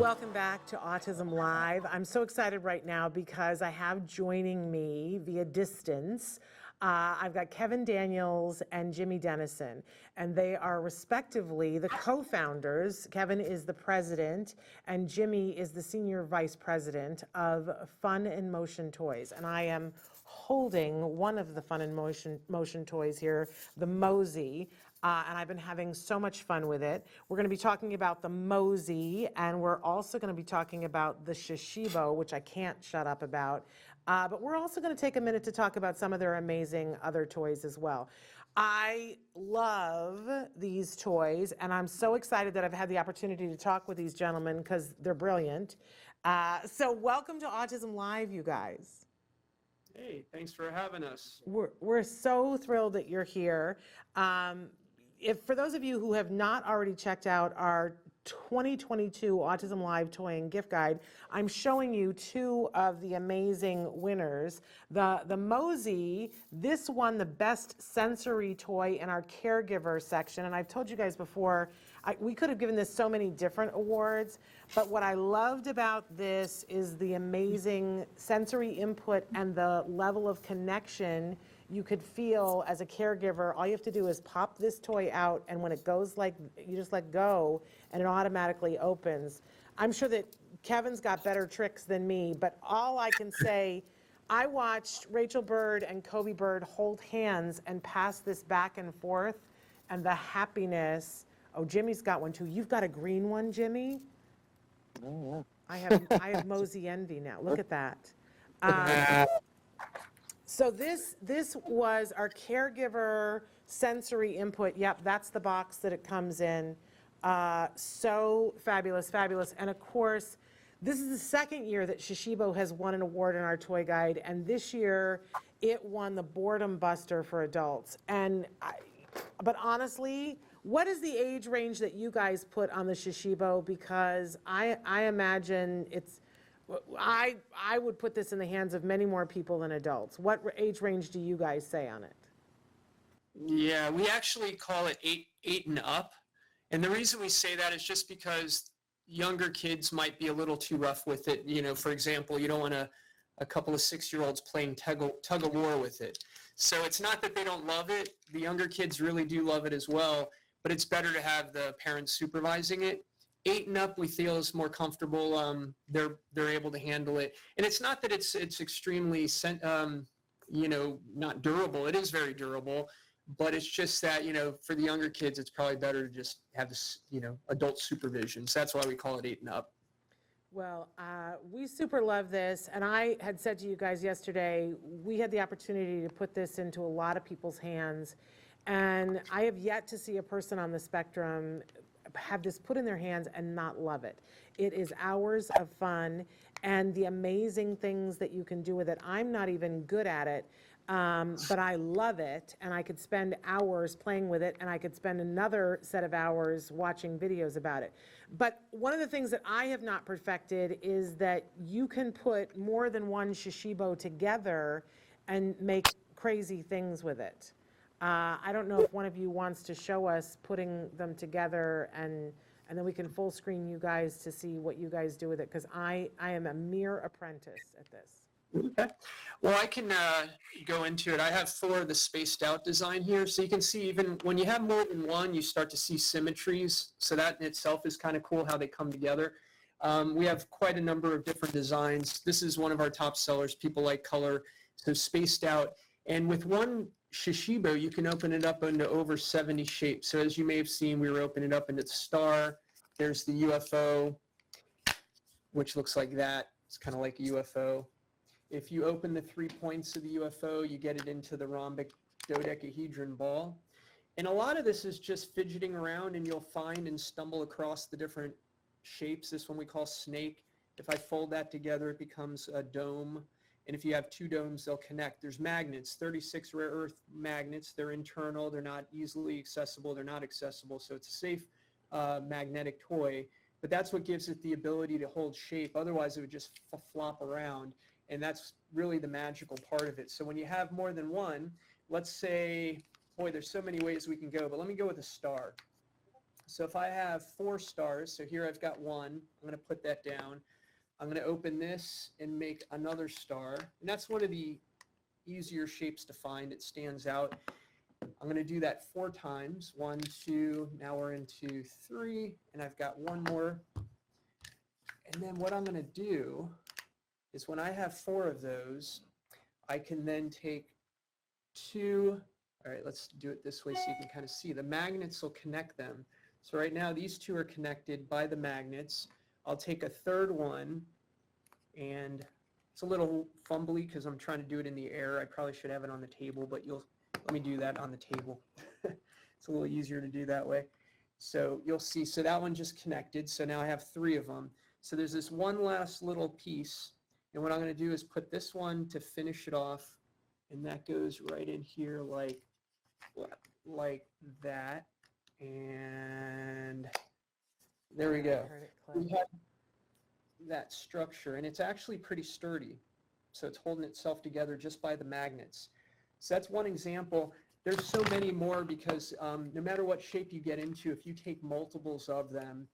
Welcome back to Autism Live. I'm so excited right now because I have joining me via distance. I've got Kevin Daniels and Jimi Dennison, and they are respectively the co-founders. Kevin is the president, and Jimi is the senior vice president of Fun and Motion Toys. And I am holding one of the Fun and Motion toys here, the Mosey. And I've been having so much fun with it. We're going to be talking about the Mosey, and we're also going to be talking about the Shishibo, which I can't shut up about. But we're also going to take a minute to talk about some of their amazing other toys as well. I love these toys, and I'm so excited that I've had the opportunity to talk with these gentlemen because they're brilliant. So welcome to Autism Live, you guys. Hey, thanks for having us. We're so thrilled that you're here. If for those of you who have not already checked out our 2022 Autism Live Toy and Gift Guide, I'm showing you two of the amazing winners. The Mosey, this won the best sensory toy in our caregiver section, and I've told you guys before, we could have given this so many different awards, but what I loved about this is the amazing sensory input and the level of connection you could feel as a caregiver. All you have to do is pop this toy out, and when it goes like, you just let go, and it automatically opens. I'm sure that Kevin's got better tricks than me, but all I can say, I watched Rachel Bird and Kobe Bird hold hands and pass this back and forth, and the happiness. Oh, Jimmy's got one too. You've got a green one, Jimi? Oh, I have Mosey envy now. Look at that. So this was our caregiver sensory input. Yep, that's the box that it comes in. So fabulous, fabulous. And of course, this is the second year that Shishibo has won an award in our toy guide, and this year it won the Boredom Buster for adults. But honestly, what is the age range that you guys put on the Shishibo? Because I imagine I would put this in the hands of many more people than adults. What age range do you guys say on it? Yeah, we actually call it eight and up. And the reason we say that is just because younger kids might be a little too rough with it. You know, for example, you don't want a couple of 6-year-olds playing tug of war with it. So it's not that they don't love it. The younger kids really do love it as well, but it's better to have the parents supervising it. 8 and up, we feel is more comfortable. They're able to handle it, and it's not that it's extremely not durable. It is very durable, but it's just that for the younger kids, it's probably better to just have this adult supervision. So that's why we call it 8 and up. Well, we super love this, and I had said to you guys yesterday, we had the opportunity to put this into a lot of people's hands, and I have yet to see a person on the spectrum have this put in their hands and not love it. It is hours of fun and the amazing things that you can do with it. I'm not even good at it, but I love it, and I could spend hours playing with it, and I could spend another set of hours watching videos about it. But one of the things that I have not perfected is that you can put more than one Shishibo together and make crazy things with it. I don't know if one of you wants to show us putting them together, and then we can full screen you guys to see what you guys do with it, because I am a mere apprentice at this. Okay. Well, I can go into it. I have 4 of the spaced out design here. So you can see even when you have more than one, you start to see symmetries. So that in itself is kind of cool how they come together. We have quite a number of different designs. This is one of our top sellers. People like color, so spaced out. And with one Shishibo, you can open it up into over 70 shapes. So as you may have seen, we were opening it up into the star. There's the UFO, which looks like that. It's kind of like a UFO. If you open the 3 points of the UFO, you get it into the rhombic dodecahedron ball. And a lot of this is just fidgeting around, and you'll find and stumble across the different shapes. This one we call snake. If I fold that together, it becomes a dome. And if you have 2 domes, they'll connect. There's magnets, 36 rare earth magnets. They're internal. They're not easily accessible. They're not accessible. So it's a safe magnetic toy. But that's what gives it the ability to hold shape. Otherwise, it would just flop around. And that's really the magical part of it. So when you have more than one, let's say, boy, there's so many ways we can go. But let me go with a star. So if I have 4 stars, so here I've got 1, I'm going to put that down. I'm going to open this and make another star. And that's one of the easier shapes to find. It stands out. I'm going to do that 4 times. 1, 2, now we're into 3, and I've got 1 more. And then what I'm going to do is when I have 4 of those, I can then take 2. All right, let's do it this way so you can kind of see. The magnets will connect them. So right now these 2 are connected by the magnets. I'll take a 3rd one, and it's a little fumbly because I'm trying to do it in the air. I probably should have it on the table, but let me do that on the table. It's a little easier to do that way. So you'll see, so that one just connected. So now I have 3 of them. So there's this one last little piece, and what I'm going to do is put this one to finish it off, and that goes right in here like that. And there we go. We have that structure, and it's actually pretty sturdy. So it's holding itself together just by the magnets. So that's one example. There's so many more because no matter what shape you get into, if you take multiples of them,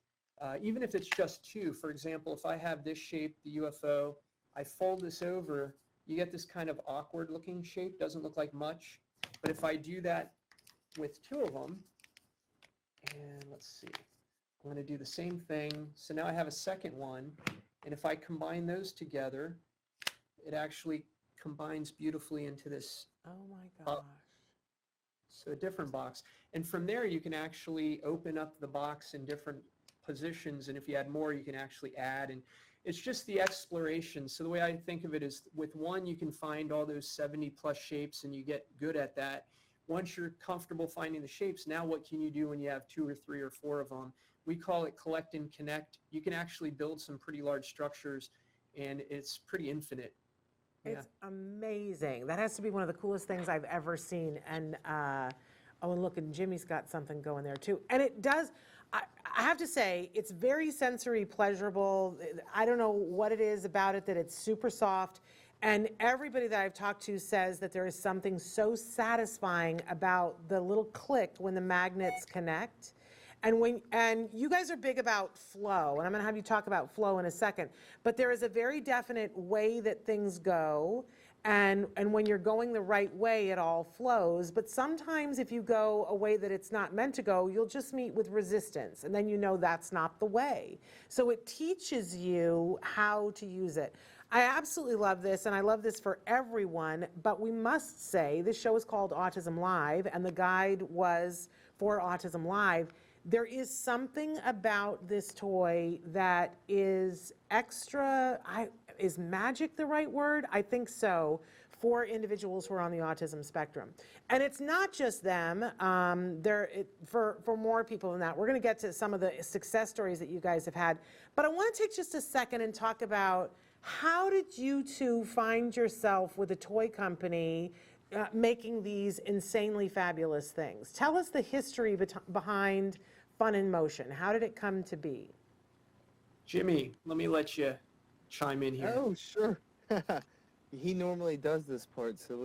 even if it's just 2, for example, if I have this shape, the UFO, I fold this over, you get this kind of awkward looking shape, doesn't look like much. But if I do that with 2 of them, and let's see, I'm going to do the same thing. So now I have a second one, and if I combine those together, it actually combines beautifully into this. Oh my gosh. So a different box. And from there, you can actually open up the box in different positions, and if you add more, you can actually add. And it's just the exploration. So the way I think of it is with one, you can find all those 70 plus shapes, and you get good at that. Once you're comfortable finding the shapes, now what can you do when you have 2 or 3 or 4 of them? We call it collect and connect. You can actually build some pretty large structures, and it's pretty infinite. It's amazing. That has to be one of the coolest things I've ever seen. And oh, and look, and Jimmy's got something going there too. And it does, I have to say, it's very sensory pleasurable. I don't know what it is about it that it's super soft. And everybody that I've talked to says that there is something so satisfying about the little click when the magnets connect. And you guys are big about flow, and I'm going to have you talk about flow in a second, but there is a very definite way that things go, and when you're going the right way, it all flows. But sometimes if you go a way that it's not meant to go, you'll just meet with resistance, and then you know that's not the way. So it teaches you how to use it. I absolutely love this, and I love this for everyone, but we must say this show is called Autism Live, and the guide was for Autism Live. There is something about this toy that is extra, is magic the right word? I think so, for individuals who are on the autism spectrum. And it's not just them, for more people than that. We're gonna get to some of the success stories that you guys have had, but I wanna take just a second and talk about how did you two find yourself with a toy company making these insanely fabulous things? Tell us the history behind Fun in Motion. How did it come to be? Jimmy, let me let you chime in here. Oh, sure. He normally does this part, so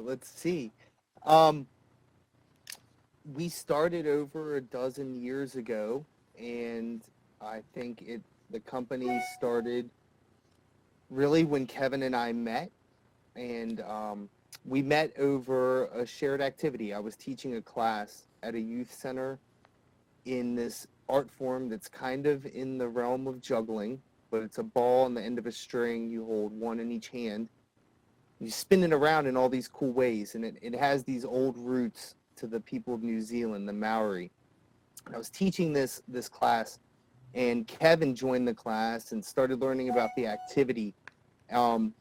let's see. We started over a dozen years ago, and I think the company started really when Kevin and I met, and we met over a shared activity. I was teaching a class at a youth center in this art form that's kind of in the realm of juggling, but it's a ball on the end of a string. You hold one in each hand. You spin it around in all these cool ways, and it has these old roots to the people of New Zealand, the Maori. I was teaching this class, and Kevin joined the class and started learning about the activity. And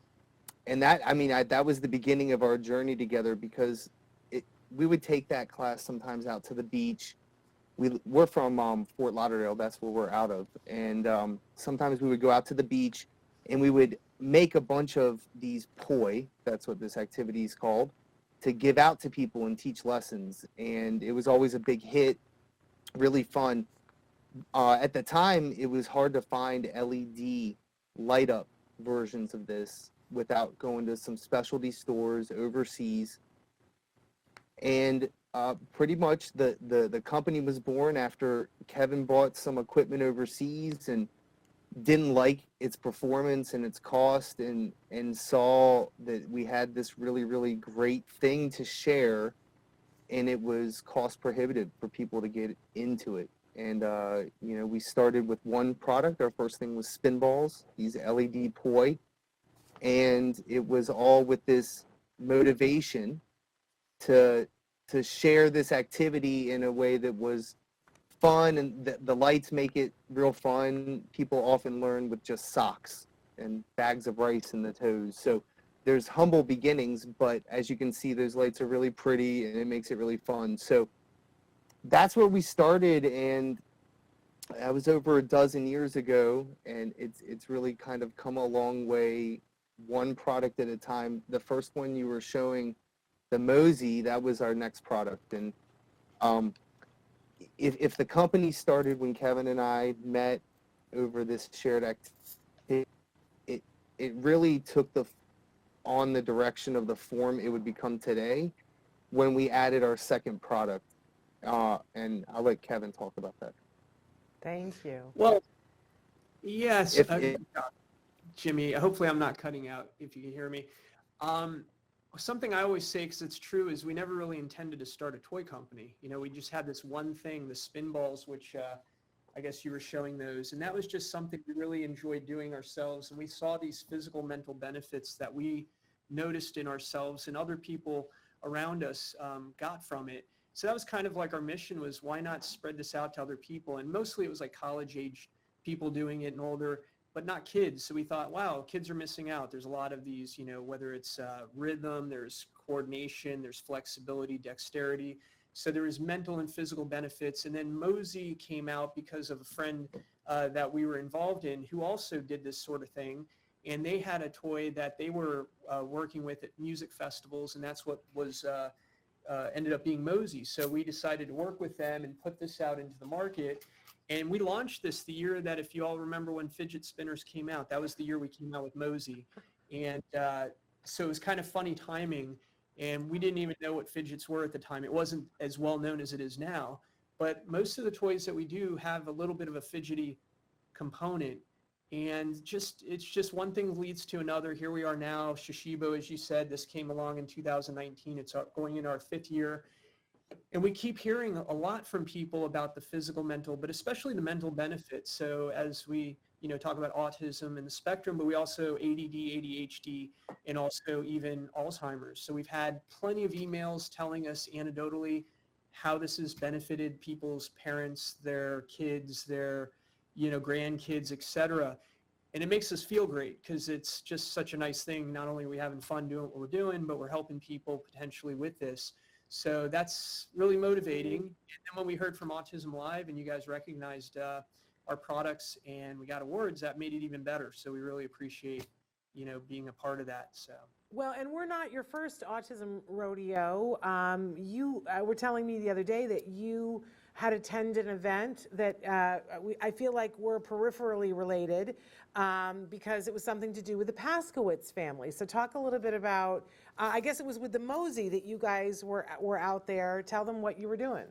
that was the beginning of our journey together, because we would take that class sometimes out to the beach. We're from Fort Lauderdale, that's where we're out of. And sometimes we would go out to the beach and we would make a bunch of these poi, that's what this activity is called, to give out to people and teach lessons. And it was always a big hit, really fun. At the time, it was hard to find LED light up versions of this without going to some specialty stores overseas. And Pretty much the company was born after Kevin bought some equipment overseas and didn't like its performance and its cost, and saw that we had this really, really great thing to share, and it was cost prohibitive for people to get into it. And we started with one product. Our first thing was spin balls, these LED poi, and it was all with this motivation to share this activity in a way that was fun, and the lights make it real fun. People often learn with just socks and bags of rice in the toes. So there's humble beginnings, but as you can see, those lights are really pretty and it makes it really fun. So that's where we started, and that was over a dozen years ago, and it's really kind of come a long way, one product at a time. The first one you were showing, the Mosey, that was our next product. And if the company started when Kevin and I met over this shared activity, it really took on the direction of the form it would become today when we added our second product. And I'll let Kevin talk about that. Thank you. Well, yes, If Jimmy, hopefully I'm not cutting out if you can hear me. Something I always say, because it's true, is we never really intended to start a toy company. We just had this one thing, the spin balls, which I guess you were showing those. And that was just something we really enjoyed doing ourselves. And we saw these physical, mental benefits that we noticed in ourselves and other people around us got from it. So that was kind of like our mission, was why not spread this out to other people? And mostly it was like college-age people doing it and older, but not kids. So we thought, wow, kids are missing out. There's a lot of these, whether it's rhythm, there's coordination, there's flexibility, dexterity. So there was mental and physical benefits. And then Mosey came out because of a friend that we were involved in who also did this sort of thing. And they had a toy that they were working with at music festivals, and that's what was ended up being Mosey. So we decided to work with them and put this out into the market. And we launched this the year that, if you all remember when fidget spinners came out, that was the year we came out with Mosey. And so it was kind of funny timing. And we didn't even know what fidgets were at the time. It wasn't as well known as it is now. But most of the toys that we do have a little bit of a fidgety component. And it's just one thing leads to another. Here we are now, Shishibo, as you said, this came along in 2019. It's going into our 5th year. And we keep hearing a lot from people about the physical, mental, but especially the mental benefits. So as we, talk about autism and the spectrum, but we also ADD, ADHD, and also even Alzheimer's. So we've had plenty of emails telling us anecdotally how this has benefited people's parents, their kids, their, grandkids, etc. And it makes us feel great because it's just such a nice thing. Not only are we having fun doing what we're doing, but we're helping people potentially with this. So that's really motivating. And then when we heard from Autism Live and you guys recognized our products and we got awards, that made it even better. So we really appreciate, being a part of that. So. Well, and we're not your first autism rodeo. You were telling me the other day that you had attended an event that I feel like we're peripherally related because it was something to do with the Paskowitz family. So talk a little bit about, I guess it was with the Mosey that you guys were out there. Tell them what you were doing.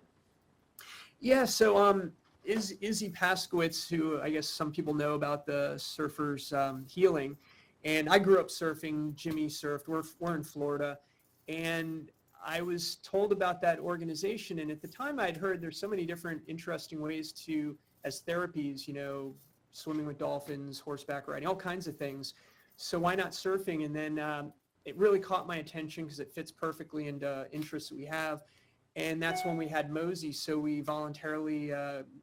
Yeah, so Izzy Paskowitz, who I guess some people know about the surfers healing, and I grew up surfing. Jimi surfed. We're in Florida, and I was told about that organization. And at the time, I'd heard there's so many different interesting ways as therapies, swimming with dolphins, horseback riding, all kinds of things. So why not surfing? And then it really caught my attention because it fits perfectly into interests that we have. And that's when we had Mosey. So we voluntarily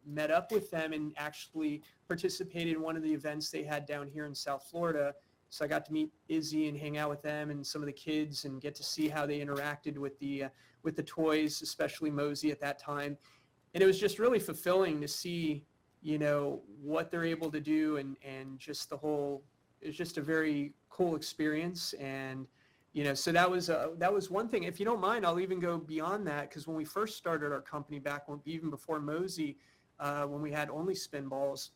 met up with them and actually participated in one of the events they had down here in South Florida. So I got to meet Izzy and hang out with them and some of the kids and get to see how they interacted with the toys, especially Mosey at that time. And it was just really fulfilling to see, what they're able to do and just it was just a very cool experience. And, so that was one thing. If you don't mind, I'll even go beyond that, because when we first started our company even before Mosey, when we had only spin balls,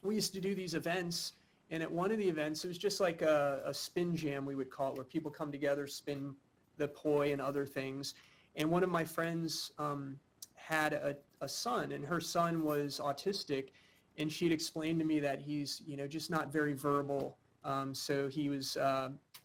we used to do these events. And at one of the events, it was just like a spin jam, we would call it, where people come together, spin the poi and other things. And one of my friends had a son, and her son was autistic, and she'd explained to me that he's, just not very verbal. So he was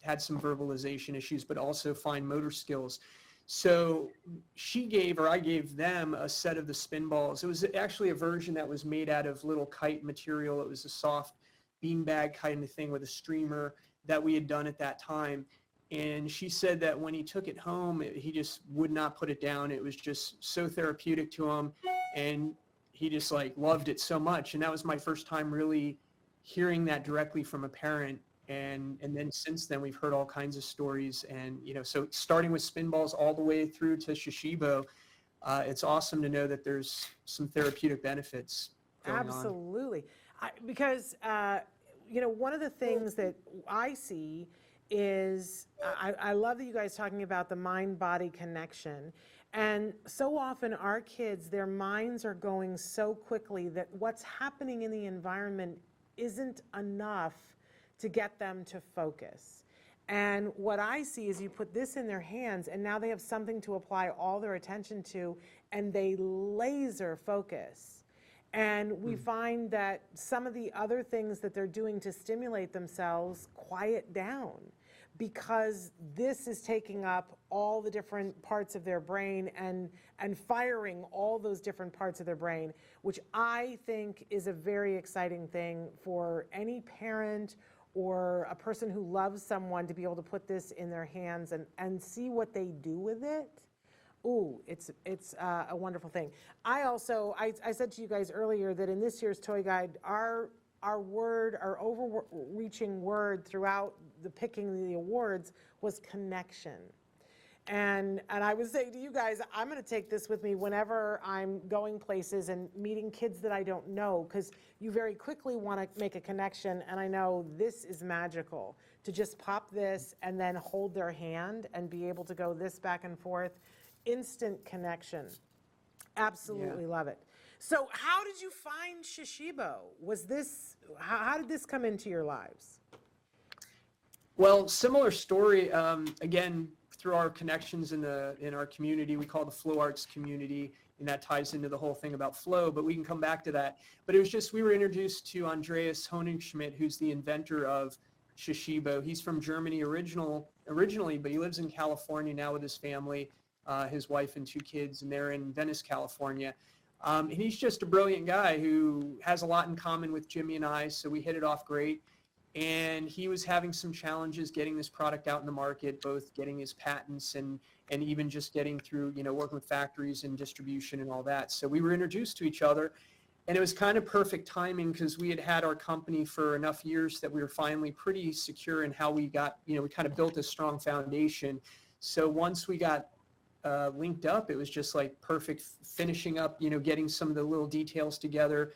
had some verbalization issues, but also fine motor skills. So I gave them a set of the spin balls. It was actually a version that was made out of little kite material. It was a soft beanbag kind of thing with a streamer that we had done at that time. And she said that when he took it home, he just would not put it down. It was just so therapeutic to him, and he just like loved it so much. And that was my first time really hearing that directly from a parent. And then since then, we've heard all kinds of stories. And, so starting with spin balls all the way through to Shishibo, it's awesome to know that there's some therapeutic benefits going on. Absolutely. Because, one of the things that I see is I love that you guys talking about the mind-body connection. And so often our kids, their minds are going so quickly that what's happening in the environment isn't enough to get them to focus. And what I see is you put this in their hands, and now they have something to apply all their attention to, and they laser focus. And we find that some of the other things that they're doing to stimulate themselves quiet down, because this is taking up all the different parts of their brain and firing all those different parts of their brain, which I think is a very exciting thing for any parent or a person who loves someone to be able to put this in their hands and see what they do with it. Ooh, it's a wonderful thing. I said to you guys earlier that in this year's toy guide, our overreaching word throughout the picking the awards was connection. And I was saying to you guys, I'm going to take this with me whenever I'm going places and meeting kids that I don't know, because you very quickly want to make a connection. And I know this is magical to just pop this and then hold their hand and be able to go this back and forth. Instant connection. Absolutely love it. So how did you find Shishibo? How did this come into your lives? Well, similar story, again, through our connections in our community. We call the flow arts community, and that ties into the whole thing about flow, but we can come back to that. But it was just, we were introduced to Andreas Honigschmidt, who's the inventor of Shishibo. He's from Germany originally, but he lives in California now with his family, his wife and 2 kids, and they're in Venice, California. And he's just a brilliant guy who has a lot in common with Jimmy and I, so we hit it off great. And he was having some challenges getting this product out in the market, both getting his patents and even just getting through, working with factories and distribution and all that. So we were introduced to each other, and it was kind of perfect timing because we had our company for enough years that we were finally pretty secure in how we got, we kind of built a strong foundation. So once we got linked up, it was just like perfect finishing up, getting some of the little details together.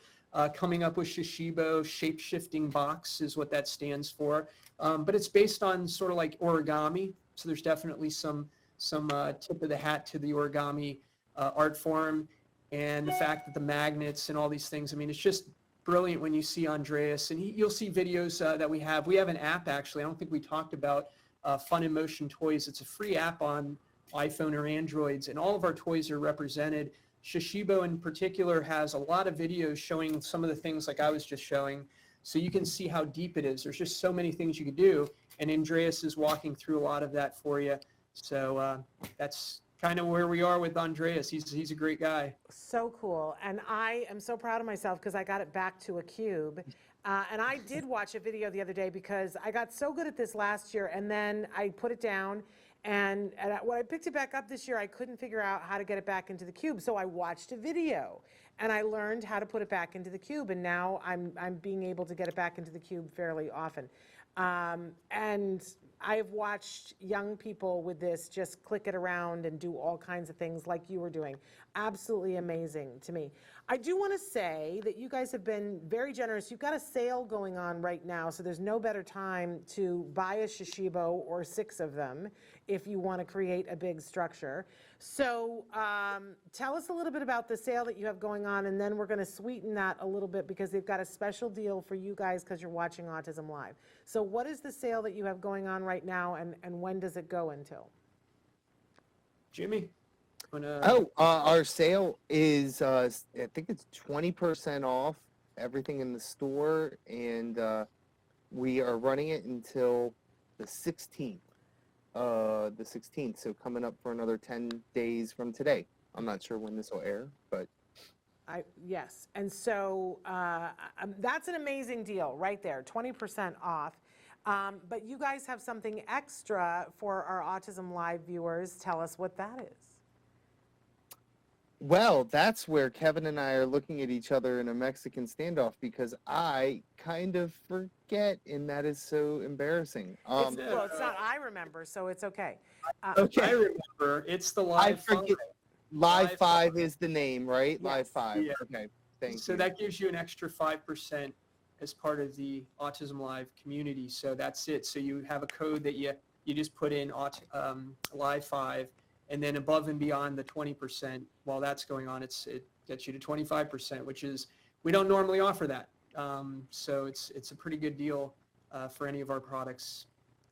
Coming up with Shishibo, shape-shifting box is what that stands for. But it's based on sort of like origami. So there's definitely some tip of the hat to the origami art form, and the fact that the magnets and all these things. I mean, it's just brilliant when you see Andreas. And you'll see videos that we have. We have an app, actually. I don't think we talked about Fun in Motion Toys. It's a free app on iPhone or Androids, and all of our toys are represented. Shishibo in particular has a lot of videos showing some of the things like I was just showing, so you can see how deep it is. There's just so many things you could do, and Andreas is walking through a lot of that for you. So that's kind of where we are with Andreas. He's a great guy. So cool. And I am so proud of myself because I got it back to a cube. And I did watch a video the other day because I got so good at this last year, and then I put it down. And when I picked it back up this year, I couldn't figure out how to get it back into the cube. So I watched a video, and I learned how to put it back into the cube. And now I'm being able to get it back into the cube fairly often. And I have watched young people with this just click it around and do all kinds of things like you were doing. Absolutely amazing to me. I do want to say that you guys have been very generous. You've got a sale going on right now, so there's no better time to buy a Shishibo or 6 of them if you want to create a big structure. So tell us a little bit about the sale that you have going on, and then we're going to sweeten that a little bit because they've got a special deal for you guys because you're watching Autism Live. So what is the sale that you have going on right now, and when does it go until? Jimmy? Our sale is, I think it's 20% off everything in the store, and we are running it until the 16th. So coming up for another 10 days from today. I'm not sure when this will air, but Yes, and so that's an amazing deal right there, 20% off. But you guys have something extra for our Autism Live viewers. Tell us what that is. well, that's where Kevin and I are looking at each other in a Mexican standoff because I kind of forget, and that is so embarrassing. Well, it's not, I remember, so it's okay. Okay. I remember. It's the I Live forget. 5. Live Live 5 is the name, right? Yes. Live 5. Yeah. Okay. Thank So you. that gives you an extra 5% as part of the Autism Live community. So that's it. So you have a code that you just put in Live 5, and then above and beyond the 20%, while that's going on, it gets you to 25%, which is, we don't normally offer that. So it's a pretty good deal for any of our products.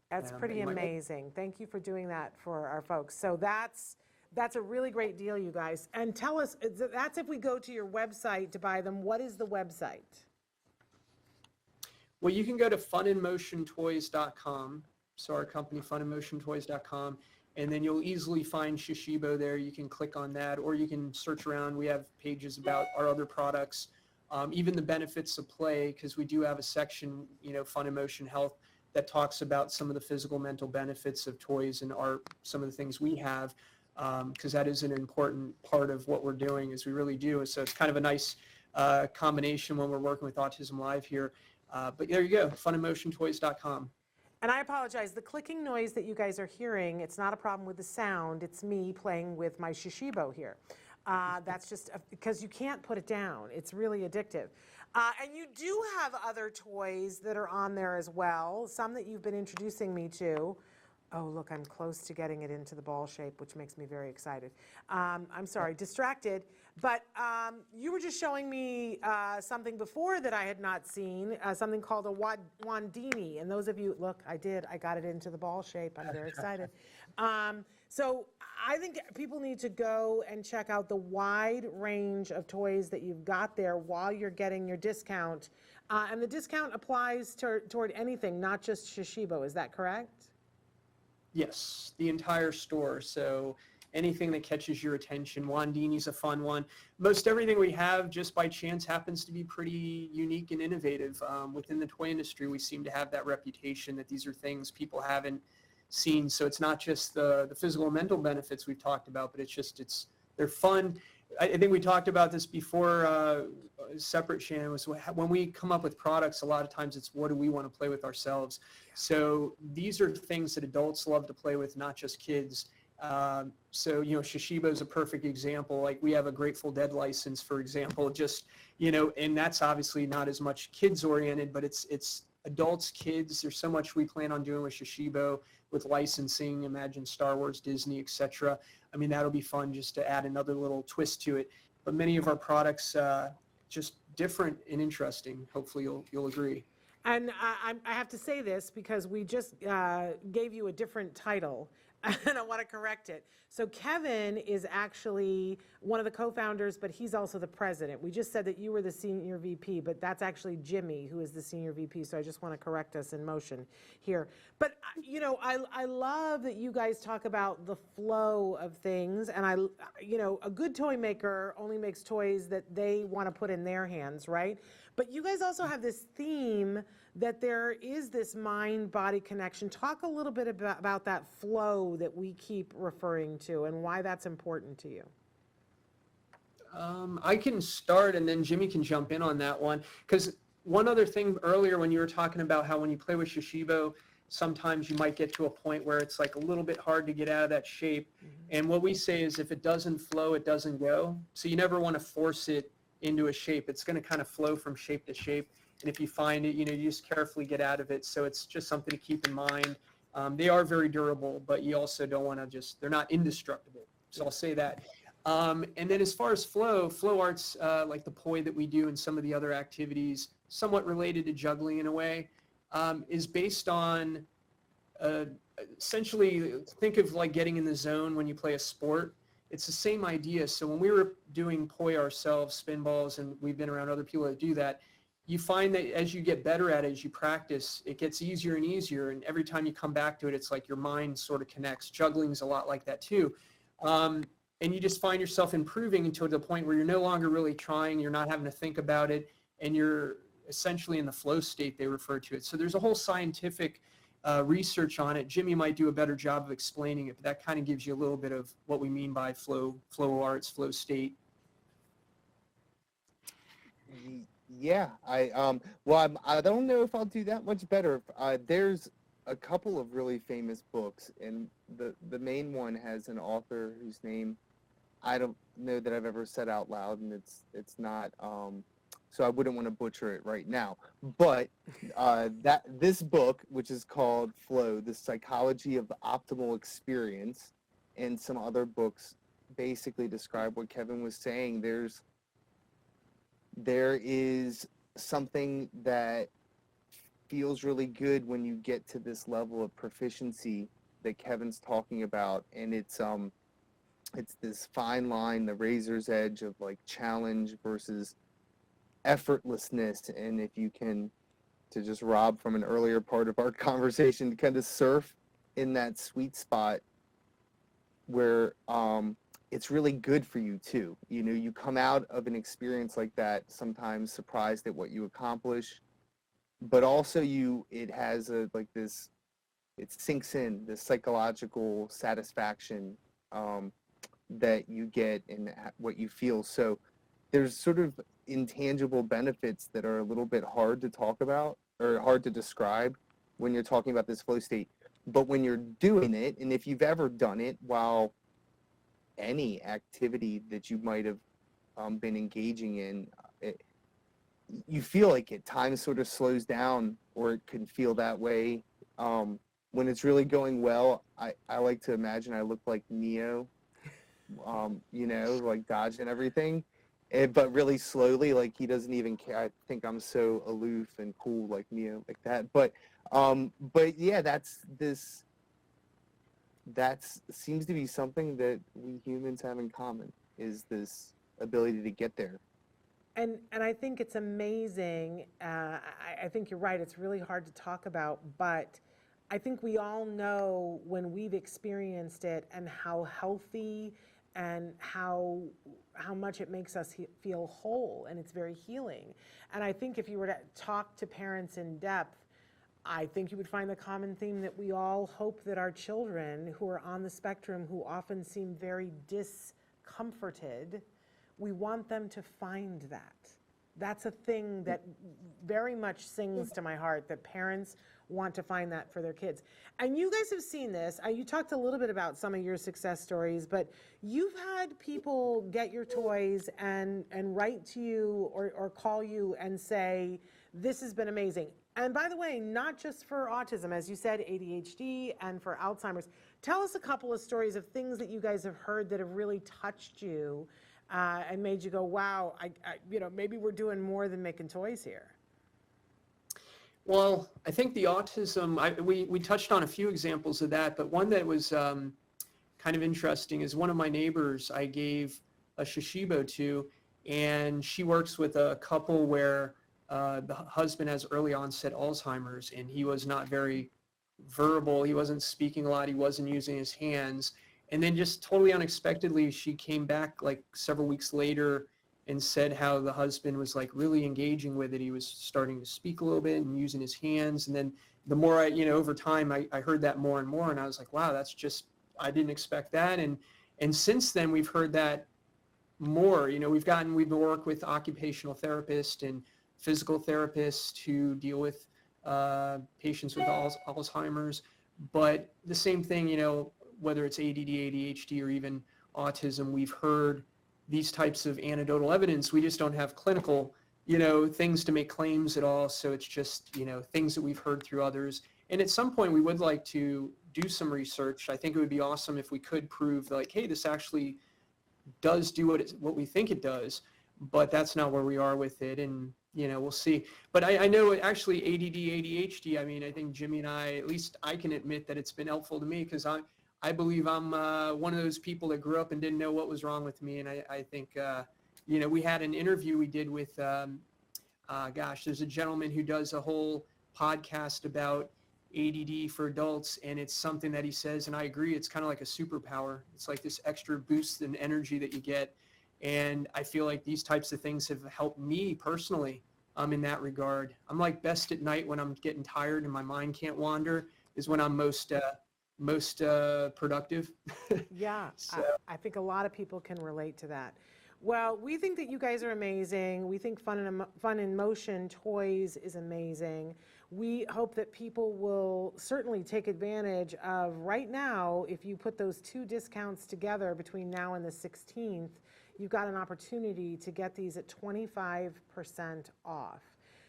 That's pretty amazing. Thank you for doing that for our folks. So that's a really great deal, you guys. And tell us, that's if we go to your website to buy them. What is the website? Well, you can go to funandmotiontoys.com. So our company, funandmotiontoys.com, and then you'll easily find Shishibo there. You can click on that, or you can search around. We have pages about our other products, even the benefits of play, because we do have a section, Fun and Motion Health, that talks about some of the physical, mental benefits of toys and some of the things we have, because that is an important part of what we're doing, is we really do. So it's kind of a nice combination when we're working with Autism Live here. But there you go, funandmotiontoys.com. And I apologize, the clicking noise that you guys are hearing, it's not a problem with the sound, it's me playing with my Shishibo here. That's just because you can't put it down. It's really addictive. And you do have other toys that are on there as well, some that you've been introducing me to. Oh, look, I'm close to getting it into the ball shape, which makes me very excited. I'm sorry, distracted. But you were just showing me something before that I had not seen, something called a Wandini. And those of you, look, I got it into the ball shape. I'm very excited. So I think people need to go and check out the wide range of toys that you've got there while you're getting your discount. And the discount applies toward anything, not just Shishibo. Is that correct? Yes, the entire store. So anything that catches your attention. Wandini's a fun one. Most everything we have, just by chance, happens to be pretty unique and innovative. Within the toy industry, we seem to have that reputation that these are things people haven't seen. So it's not just the physical and mental benefits we've talked about, but they're fun. I think we talked about this before, separate, Shannon, was when we come up with products, a lot of times it's what do we want to play with ourselves. So these are things that adults love to play with, not just kids. So, Shishibo is a perfect example. Like we have a Grateful Dead license, for example, and that's obviously not as much kids oriented, but it's adults, kids. There's so much we plan on doing with Shishibo, with licensing, imagine Star Wars, Disney, etc. I mean, that'll be fun just to add another little twist to it. But many of our products, just different and interesting. Hopefully you'll agree. And I have to say this because we just gave you a different title, and I want to correct it. So Kevin is actually one of the co-founders, but he's also the president. We just said that you were the senior VP, but that's actually Jimi, who is the senior VP. So I just want to correct us in motion here. But, I love that you guys talk about the flow of things. And a good toy maker only makes toys that they want to put in their hands, right? But you guys also have this theme that there is this mind-body connection. Talk a little bit about that flow that we keep referring to and why that's important to you. I can start and then Jimmy can jump in on that one. Because one other thing earlier when you were talking about how when you play with Shishibo, sometimes you might get to a point where it's like a little bit hard to get out of that shape. Mm-hmm. And what we say is if it doesn't flow, it doesn't go. So you never want to force it into a shape. It's going to kind of flow from shape to shape. And if you find it, you just carefully get out of it. So it's just something to keep in mind. They are very durable, but you also don't want to they're not indestructible. So I'll say that. And then as far as flow arts, like the poi that we do and some of the other activities, somewhat related to juggling in a way, is based on essentially think of like getting in the zone when you play a sport. it's the same idea. So when we were doing poi ourselves, spin balls, and we've been around other people that do that, you find that as you get better at it, as you practice, it gets easier and easier. And every time you come back to it, it's like your mind sort of connects. Juggling's a lot like that too. And you just find yourself improving until the point where you're no longer really trying, you're not having to think about it, and you're essentially in the flow state, they refer to it. So there's a whole scientific research on it. Jimmy might do a better job of explaining it, but that kind of gives you a little bit of what we mean by flow arts, flow state. Yeah, I don't know if I'll do that much better. There's a couple of really famous books, and the main one has an author whose name I don't know that I've ever said out loud, and it's not so I wouldn't want to butcher it right now. But this book, which is called Flow: The Psychology of the Optimal Experience, and some other books basically describe what Kevin was saying. There is something that feels really good when you get to this level of proficiency that Kevin's talking about, and it's this fine line, the razor's edge of like challenge versus effortlessness. And if you can, to just rob from an earlier part of our conversation, kind of surf in that sweet spot where it's really good for you too. You know, you come out of an experience like that sometimes surprised at what you accomplish, but also it has it sinks in, this psychological satisfaction that you get in what you feel. So there's sort of intangible benefits that are a little bit hard to talk about or hard to describe when you're talking about this flow state. But when you're doing it, and if you've ever done it while any activity that you might have been engaging in, you feel like time sort of slows down, or it can feel that way. When it's really going well, I like to imagine I look like Neo, you know, like dodging everything, but really slowly, like he doesn't even care. I think I'm so aloof and cool like Neo, like that. But yeah, that seems to be something that we humans have in common, is this ability to get there. And I think it's amazing. I think you're right. It's really hard to talk about, but I think we all know when we've experienced it and how healthy and how much it makes us feel whole, and it's very healing. And I think if you were to talk to parents in depth, I think you would find the common theme that we all hope that our children who are on the spectrum, who often seem very discomforted, we want them to find that. That's a thing that very much sings to my heart, that parents want to find that for their kids. And you guys have seen this. You talked a little bit about some of your success stories, but you've had people get your toys and write to you or call you and say, this has been amazing. And by the way, not just for autism, as you said, ADHD and for Alzheimer's. Tell us a couple of stories of things that you guys have heard that have really touched you and made you go, wow, maybe we're doing more than making toys here. Well, I think the autism, we touched on a few examples of that, but one that was kind of interesting is one of my neighbors I gave a Shishibo to, and she works with a couple where the husband has early onset Alzheimer's, and he was not very verbal. He wasn't speaking a lot. He wasn't using his hands. And then just totally unexpectedly, she came back like several weeks later and said how the husband was like really engaging with it. He was starting to speak a little bit and using his hands. And then the more over time, I heard that more and more, and I was like, wow, that's just, I didn't expect that. And since then we've heard that more. We've been work with occupational therapists and physical therapists to deal with patients with Alzheimer's. But the same thing, whether it's ADD, ADHD, or even autism, we've heard these types of anecdotal evidence. We just don't have clinical, things to make claims at all. So it's just, things that we've heard through others. And at some point we would like to do some research. I think it would be awesome if we could prove like, hey, this actually does do what we think it does, but that's not where we are with it. And, we'll see. But I know actually ADD, ADHD, I think Jimmy and I, at least I can admit that it's been helpful to me, because I believe I'm one of those people that grew up and didn't know what was wrong with me. And I think, we had an interview we did with, there's a gentleman who does a whole podcast about ADD for adults, and it's something that he says, and I agree, it's kind of like a superpower. It's like this extra boost in energy that you get. And I feel like these types of things have helped me personally in that regard. I'm like best at night when I'm getting tired and my mind can't wander is when I'm most productive. Yeah, So, I think a lot of people can relate to that. Well, we think that you guys are amazing. We think Fun in Motion Toys is amazing. We hope that people will certainly take advantage of right now. If you put those two discounts together between now and the 16th, you've got an opportunity to get these at 25% off.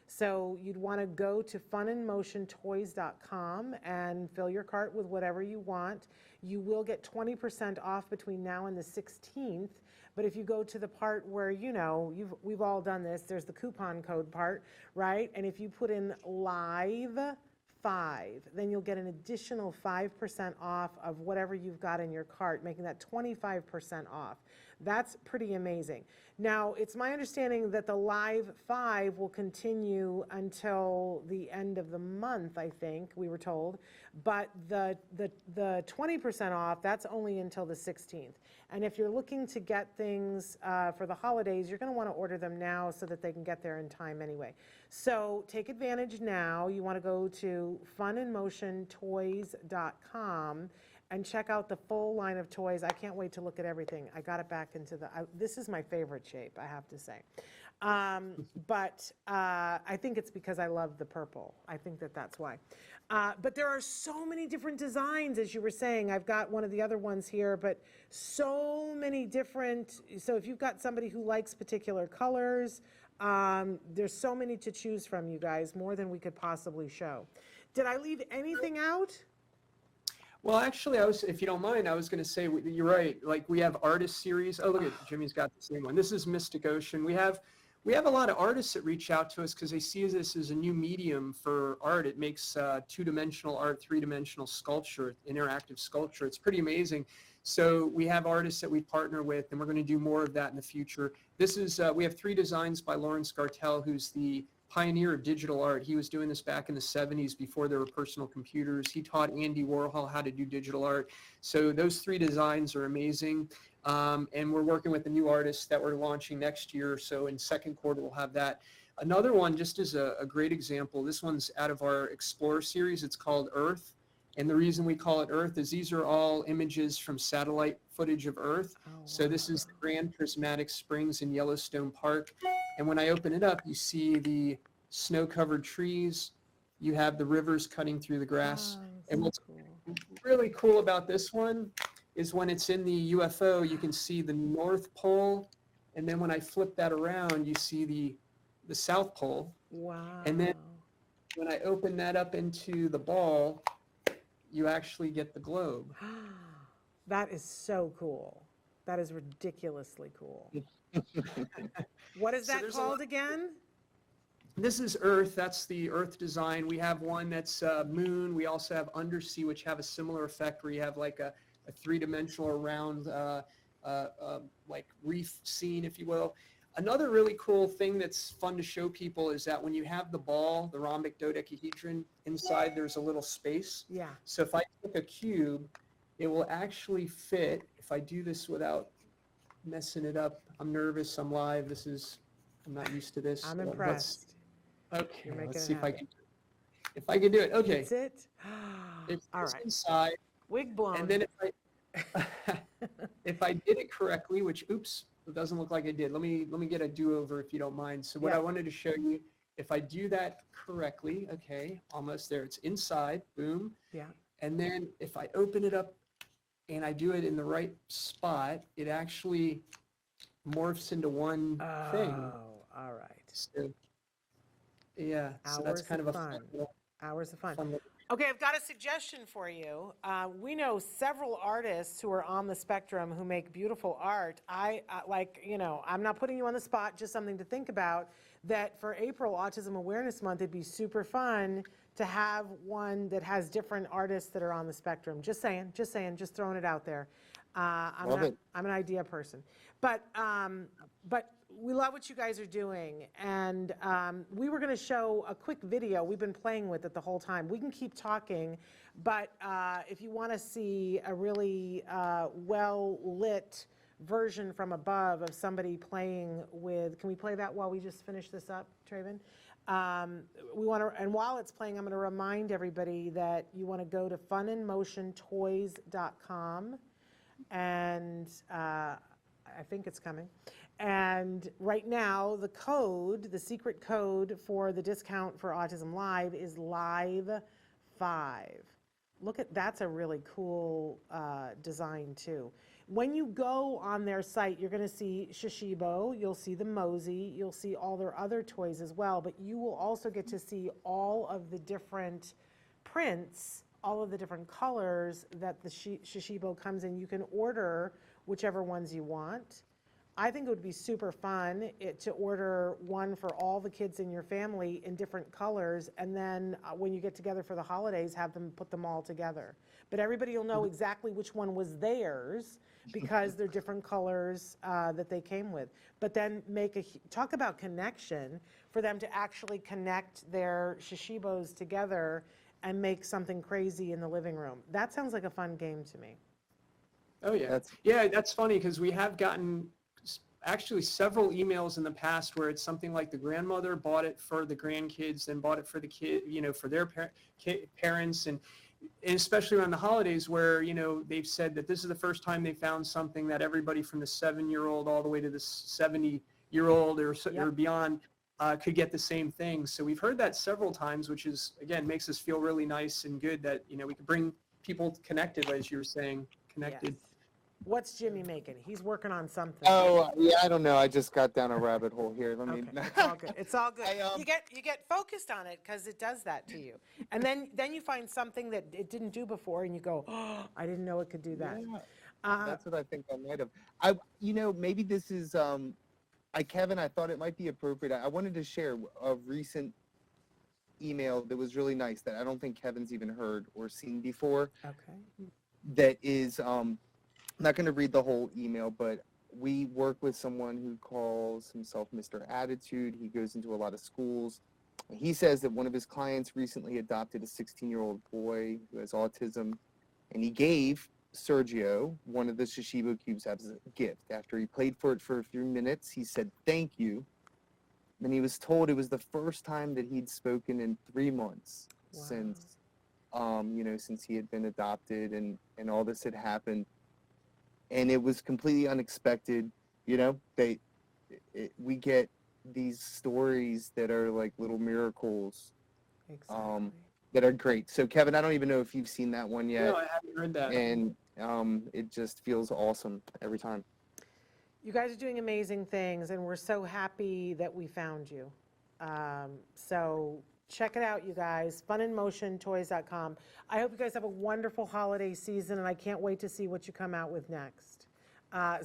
So you'd want to go to funinmotiontoys.com and fill your cart with whatever you want. You will get 20% off between now and the 16th. But if you go to the part where, we've all done this, there's the coupon code part, right? And if you put in live 5, then you'll get an additional 5% off of whatever you've got in your cart, making that 25% off. That's pretty amazing. Now, it's my understanding that the live 5 will continue until the end of the month, I think, we were told. But the 20% off, that's only until the 16th. And if you're looking to get things for the holidays, you're going to want to order them now so that they can get there in time anyway. So take advantage now. You want to go to funinmotiontoys.com and check out the full line of toys. I can't wait to look at everything. I got it back into this is my favorite shape, I have to say. But I think it's because I love the purple. I think that's why. But there are so many different designs, as you were saying. I've got one of the other ones here, but so many different. So if you've got somebody who likes particular colors, there's so many to choose from, you guys, more than we could possibly show. Did I leave anything out? well, actually, if you don't mind, I was going to say, you're right. Like we have artist series. Oh, look at Jimmy's got the same one. This is Mystic Ocean. We have a lot of artists that reach out to us because they see this as a new medium for art. It makes two-dimensional art, three-dimensional sculpture, interactive sculpture. It's pretty amazing. So we have artists that we partner with, and we're going to do more of that in the future. This is we have 3 designs by Lawrence Gartell, who's the pioneer of digital art. He was doing this back in the 70s before there were personal computers. He taught Andy Warhol how to do digital art. So those 3 designs are amazing. And we're working with a new artist that we're launching next year. So in second quarter, we'll have that. Another one, just as a great example, this one's out of our Explorer series. It's called Earth. And the reason we call it Earth is these are all images from satellite footage of Earth. Oh, wow. So this is the Grand Prismatic Springs in Yellowstone Park. And when I open it up, you see the snow-covered trees. You have the rivers cutting through the grass. Oh, and what's cool. really cool about this one is when it's in the UFO, you can see the North Pole. And then when I flip that around, you see the South Pole. Wow. And then when I open that up into the ball, you actually get the globe. That is so cool. That is ridiculously cool. What is that called again? This is Earth. That's the Earth design. We have one that's Moon. We also have Undersea, which have a similar effect where you have like a 3-dimensional round like reef scene, if you will. Another really cool thing that's fun to show people is that when you have the ball, the rhombic dodecahedron, inside there's a little space. Yeah. So if I take a cube, it will actually fit. If I do this without messing it up, I'm nervous, I'm live, I'm not used to this. I'm impressed. Okay, let's see if I can do it. Okay. That's it? It's all right. inside. Wig blown. And then if I did it correctly, which, oops, it doesn't look like I did. Let me get a do-over if you don't mind. So what I wanted to show you, if I do that correctly, okay, almost there. It's inside, boom. Yeah. And then if I open it up and I do it in the right spot, it actually morphs into one thing. Oh, all right. So, yeah, so that's kind of a fun. Hours of fun. Okay, I've got a suggestion for you. We know several artists who are on the spectrum who make beautiful art. I'm not putting you on the spot, just something to think about, that for April Autism Awareness Month, it'd be super fun to have one that has different artists that are on the spectrum. Just saying, just throwing it out there. Love it. I'm an idea person. But we love what you guys are doing. And we were going to show a quick video. We've been playing with it the whole time. We can keep talking, but if you want to see a really well-lit version from above of somebody playing with, can we play that while we just finish this up, Traven? We want to, and while it's playing, I'm going to remind everybody that you want to go to funandmotiontoys.com, and I think it's coming. And right now, the code, the secret code for the discount for Autism Live is Live5. Look at, that's a really cool design too. When you go on their site, you're going to see Shishibo, you'll see the Mosey, you'll see all their other toys as well, but you will also get to see all of the different prints, all of the different colors that the Shishibo comes in. You can order whichever ones you want. I think it would be super fun to order one for all the kids in your family in different colors, and then when you get together for the holidays, have them put them all together. But everybody will know exactly which one was theirs because they're different colors that they came with. But then talk about connection, for them to actually connect their Shishibos together and make something crazy in the living room. That sounds like a fun game to me. Oh yeah, that's funny because we have gotten actually several emails in the past where it's something like the grandmother bought it for the grandkids, then bought it for the kid, for their parents, and especially around the holidays where, they've said that this is the first time they found something that everybody from the 7-year-old all the way to the 70-year-old or beyond could get the same thing. So we've heard that several times, which is, again, makes us feel really nice and good that, we could bring people connected, as you were saying, connected. Yes. What's Jimmy making? He's working on something. Oh, yeah, I don't know. I just got down a rabbit hole here. Let me. Okay. It's all good. It's all good. You get focused on it because it does that to you, and then you find something that it didn't do before, and you go, "Oh, I didn't know it could do that." Yeah, that's what I think I might have. Maybe this is. Kevin, I thought it might be appropriate. I wanted to share a recent email that was really nice that I don't think Kevin's even heard or seen before. Okay. That is. I'm not going to read the whole email, but we work with someone who calls himself Mr. Attitude. He goes into a lot of schools. He says that one of his clients recently adopted a 16-year-old boy who has autism, and he gave Sergio one of the Shishibo cubes as a gift. After he played for it for a few minutes, he said thank you. And he was told it was the first time that he'd spoken in 3 months since he had been adopted and all this had happened. And it was completely unexpected. We get these stories that are like little miracles, that are great. So Kevin, I don't even know if you've seen that one yet. No, I haven't heard that. And it just feels awesome every time. You guys are doing amazing things, and we're so happy that we found you. So check it out, you guys. funandmotiontoys.com. I hope you guys have a wonderful holiday season, and I can't wait to see what you come out with next. I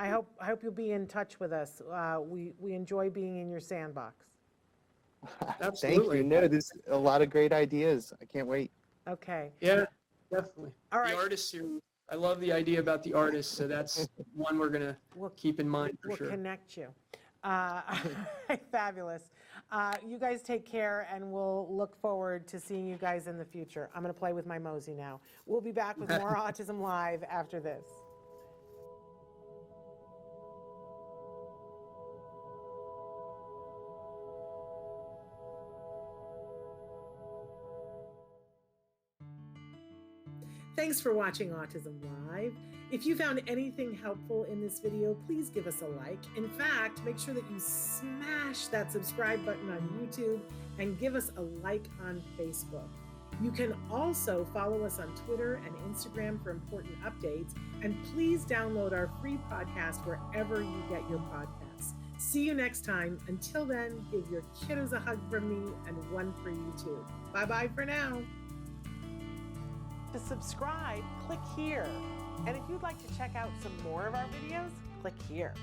hope you'll be in touch with us. We enjoy being in your sandbox. Absolutely. Thank you. No, there's a lot of great ideas. I can't wait. Okay. Yeah, definitely. All right. The artist series. I love the idea about the artist, so that's one we're going to keep in mind for sure. We'll connect you. Fabulous. You guys take care, and we'll look forward to seeing you guys in the future. I'm going to play with my Mosey now. We'll be back with more Autism Live after this. Thanks for watching Autism Live. If you found anything helpful in this video, please give us a like. In fact, make sure that you smash that subscribe button on YouTube and give us a like on Facebook. You can also follow us on Twitter and Instagram for important updates. And please download our free podcast wherever you get your podcasts. See you next time. Until then, give your kiddos a hug from me and one for you too. Bye-bye for now. To subscribe, click here. And if you'd like to check out some more of our videos, click here.